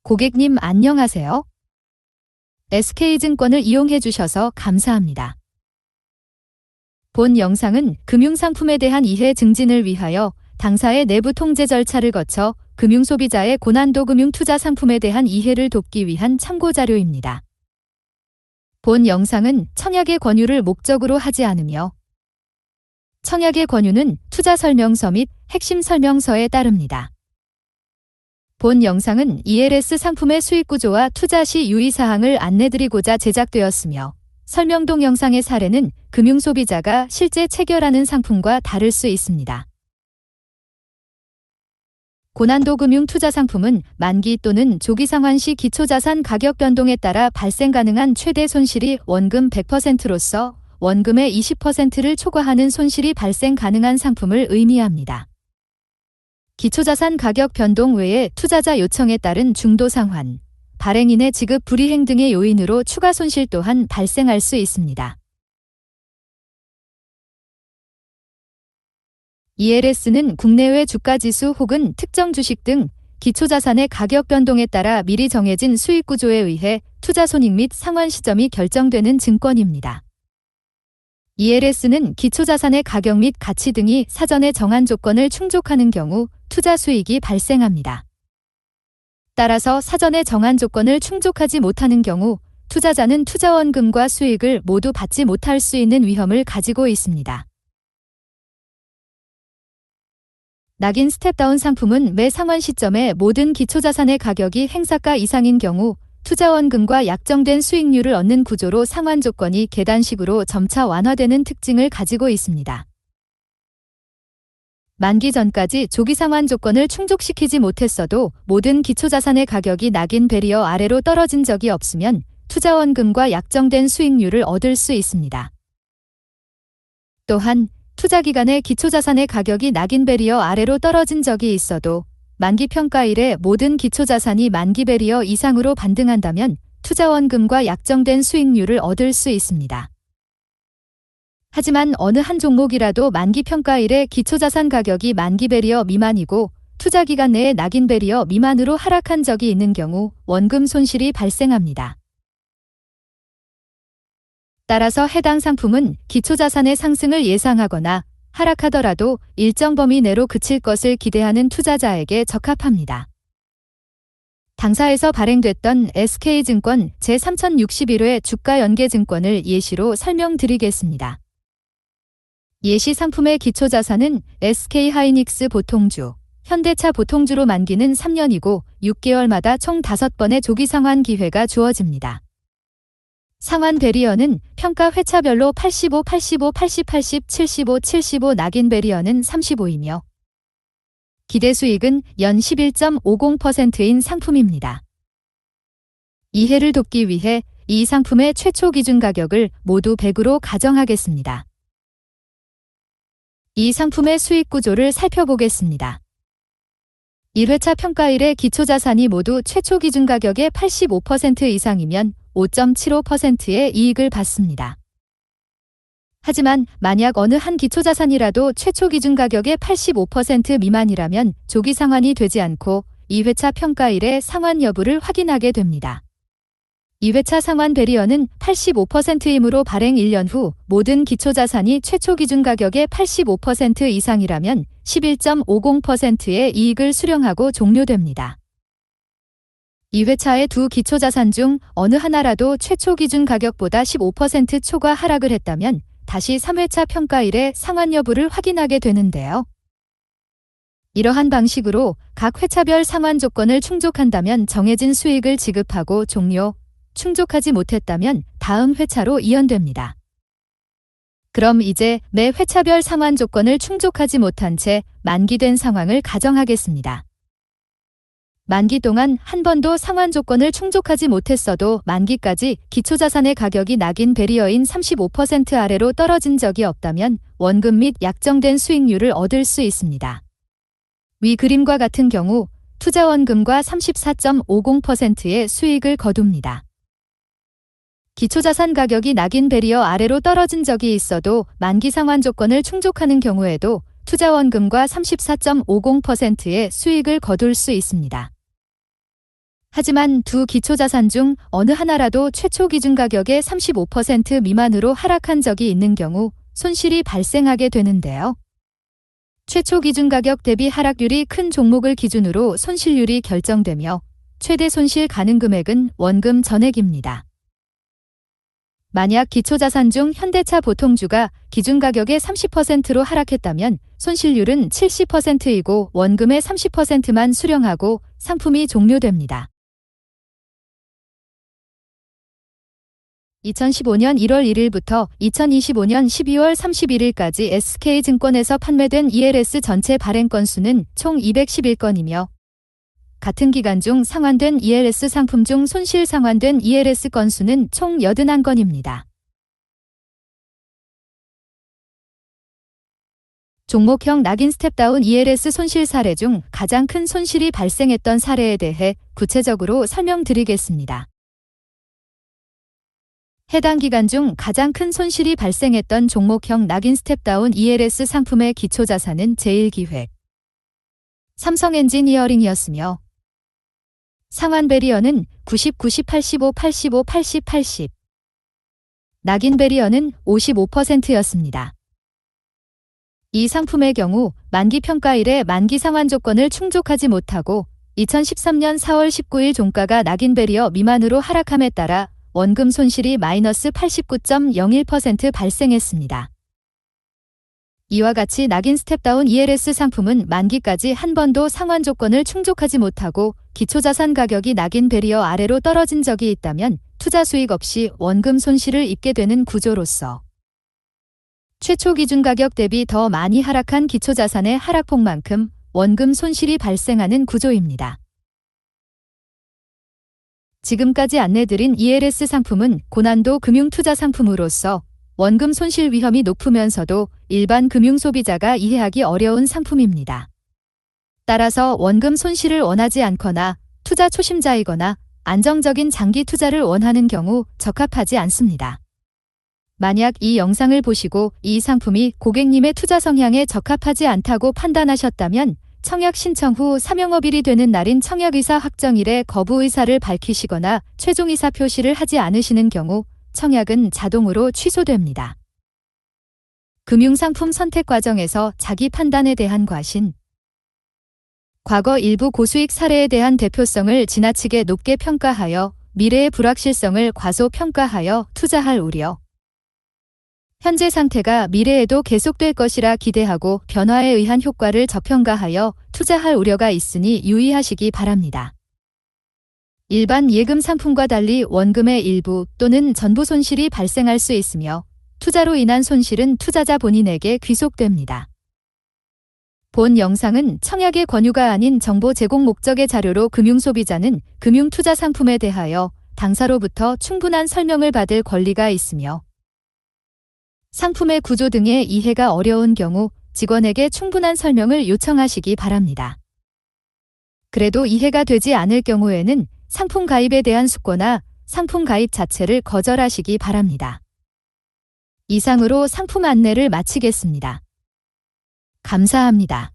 고객님 안녕하세요. SK증권을 이용해 주셔서 감사합니다. 본 영상은 금융상품에 대한 이해 증진을 위하여 당사의 내부 통제 절차를 거쳐 금융소비자의 고난도 금융투자 상품에 대한 이해를 돕기 위한 참고자료입니다. 본 영상은 청약의 권유를 목적으로 하지 않으며 청약의 권유는 투자 설명서 및 핵심 설명서에 따릅니다. 본 영상은 ELS 상품의 수익 구조와 투자 시 유의사항을 안내드리고자 제작되었으며 설명 동영상의 사례는 금융소비자가 실제 체결하는 상품과 다를 수 있습니다. 고난도 금융 투자 상품은 만기 또는 조기 상환 시 기초자산 가격 변동에 따라 발생 가능한 최대 손실이 원금 100%로서 원금의 20%를 초과하는 손실이 발생 가능한 상품을 의미합니다. 기초자산 가격 변동 외에 투자자 요청에 따른 중도 상환, 발행인의 지급 불이행 등의 요인으로 추가 손실 또한 발생할 수 있습니다. ELS는 국내외 주가지수 혹은 특정 주식 등 기초자산의 가격 변동에 따라 미리 정해진 수익 구조에 의해 투자 손익 및 상환 시점이 결정되는 증권입니다. ELS는 기초자산의 가격 및 가치 등이 사전에 정한 조건을 충족하는 경우 투자 수익이 발생합니다. 따라서 사전에 정한 조건을 충족하지 못하는 경우 투자자는 투자원금과 수익을 모두 받지 못할 수 있는 위험을 가지고 있습니다. 낙인 스텝다운 상품은 매 상환 시점에 모든 기초자산의 가격이 행사가 이상인 경우 투자원금과 약정된 수익률을 얻는 구조로 상환 조건이 계단식으로 점차 완화되는 특징을 가지고 있습니다. 만기 전까지 조기 상환 조건을 충족시키지 못했어도 모든 기초자산의 가격이 낙인 베리어 아래로 떨어진 적이 없으면 투자원금과 약정된 수익률을 얻을 수 있습니다. 또한 투자기간에 기초자산의 가격이 낙인 베리어 아래로 떨어진 적이 있어도 만기 평가일에 모든 기초자산이 만기 베리어 이상으로 반등한다면 투자원금과 약정된 수익률을 얻을 수 있습니다. 하지만 어느 한 종목이라도 만기 평가일에 기초자산 가격이 만기 베리어 미만이고 투자기간 내에 낙인 베리어 미만으로 하락한 적이 있는 경우 원금 손실이 발생합니다. 따라서 해당 상품은 기초자산의 상승을 예상하거나 하락하더라도 일정 범위 내로 그칠 것을 기대하는 투자자에게 적합합니다. 당사에서 발행됐던 SK증권 제3061회 주가연계증권을 예시로 설명드리겠습니다. 예시 상품의 기초자산은 SK하이닉스 보통주, 현대차 보통주로 만기는 3년이고 6개월마다 총 5번의 조기 상환 기회가 주어집니다. 상환 베리어는 평가 회차별로 85, 85, 80, 80, 75, 75 낙인 베리어는 35이며 기대 수익은 연 11.50%인 상품입니다. 이해를 돕기 위해 이 상품의 최초 기준 가격을 모두 100으로 가정하겠습니다. 이 상품의 수익 구조를 살펴보겠습니다. 1회차 평가일에 기초자산이 모두 최초 기준 가격의 85% 이상이면 5.75%의 이익을 받습니다. 하지만 만약 어느 한 기초자산이라도 최초 기준 가격의 85% 미만이라면 조기 상환이 되지 않고 2회차 평가일에 상환 여부를 확인하게 됩니다. 2회차 상환 베리어는 85%이므로 발행 1년 후 모든 기초자산이 최초 기준 가격의 85% 이상이라면 11.50%의 이익을 수령하고 종료됩니다. 2회차의 두 기초자산 중 어느 하나라도 최초 기준 가격보다 15% 초과 하락을 했다면 다시 3회차 평가일에 상환 여부를 확인하게 되는데요. 이러한 방식으로 각 회차별 상환 조건을 충족한다면 정해진 수익을 지급하고 종료, 충족하지 못했다면 다음 회차로 이연됩니다. 그럼 이제 매 회차별 상환 조건을 충족하지 못한 채 만기된 상황을 가정하겠습니다. 만기 동안 한 번도 상환 조건을 충족하지 못했어도 만기까지 기초자산의 가격이 낙인 베리어인 35% 아래로 떨어진 적이 없다면 원금 및 약정된 수익률을 얻을 수 있습니다. 위 그림과 같은 경우 투자원금과 34.50%의 수익을 거둡니다. 기초자산 가격이 낙인 베리어 아래로 떨어진 적이 있어도 만기 상환 조건을 충족하는 경우에도 투자원금과 34.50%의 수익을 거둘 수 있습니다. 하지만 두 기초자산 중 어느 하나라도 최초 기준 가격의 35% 미만으로 하락한 적이 있는 경우 손실이 발생하게 되는데요. 최초 기준 가격 대비 하락률이 큰 종목을 기준으로 손실률이 결정되며 최대 손실 가능 금액은 원금 전액입니다. 만약 기초자산 중 현대차 보통주가 기준 가격의 30%로 하락했다면 손실률은 70%이고 원금의 30%만 수령하고 상품이 종료됩니다. 2015년 1월 1일부터 2025년 12월 31일까지 SK증권에서 판매된 ELS 전체 발행 건수는 총 211건이며 같은 기간 중 상환된 ELS 상품 중 손실 상환된 ELS 건수는 총 81건입니다. 종목형 낙인 스텝다운 ELS 손실 사례 중 가장 큰 손실이 발생했던 사례에 대해 구체적으로 설명드리겠습니다. 해당 기간 중 가장 큰 손실이 발생했던 종목형 낙인 스텝다운 ELS 상품의 기초자산은 제일기획, 삼성엔지니어링이었으며 상환 배리어는 90, 90, 85, 85, 80, 80, 낙인 배리어는 55%였습니다. 이 상품의 경우 만기 평가일에 만기 상환 조건을 충족하지 못하고 2013년 4월 19일 종가가 낙인 배리어 미만으로 하락함에 따라 원금 손실이 마이너스 89.01% 발생했습니다. 이와 같이 낙인 스텝다운 ELS 상품은 만기까지 한 번도 상환 조건을 충족하지 못하고 기초자산 가격이 낙인 배리어 아래로 떨어진 적이 있다면 투자 수익 없이 원금 손실을 입게 되는 구조로서 최초 기준 가격 대비 더 많이 하락한 기초자산의 하락폭만큼 원금 손실이 발생하는 구조입니다. 지금까지 안내드린 ELS 상품은 고난도 금융투자 상품으로서 원금 손실 위험이 높으면서도 일반 금융 소비자가 이해하기 어려운 상품입니다. 따라서 원금 손실을 원하지 않거나 투자 초심자이거나 안정적인 장기 투자를 원하는 경우 적합하지 않습니다. 만약 이 영상을 보시고 이 상품이 고객님의 투자 성향에 적합하지 않다고 판단하셨다면 청약 신청 후 사명업일이 되는 날인 청약의사 확정일에 거부 의사를 밝히시거나 최종 의사 표시를 하지 않으시는 경우 청약은 자동으로 취소됩니다. 금융상품 선택 과정에서 자기 판단에 대한 과신, 과거 일부 고수익 사례에 대한 대표성을 지나치게 높게 평가하여 미래의 불확실성을 과소평가하여 투자할 우려, 현재 상태가 미래에도 계속될 것이라 기대하고 변화에 의한 효과를 저평가하여 투자할 우려가 있으니 유의하시기 바랍니다. 일반 예금 상품과 달리 원금의 일부 또는 전부 손실이 발생할 수 있으며 투자로 인한 손실은 투자자 본인에게 귀속됩니다. 본 영상은 청약의 권유가 아닌 정보 제공 목적의 자료로 금융소비자는 금융투자 상품에 대하여 당사로부터 충분한 설명을 받을 권리가 있으며 상품의 구조 등의 이해가 어려운 경우 직원에게 충분한 설명을 요청하시기 바랍니다. 그래도 이해가 되지 않을 경우에는 상품 가입에 대한 숙고나 상품 가입 자체를 거절하시기 바랍니다. 이상으로 상품 안내를 마치겠습니다. 감사합니다.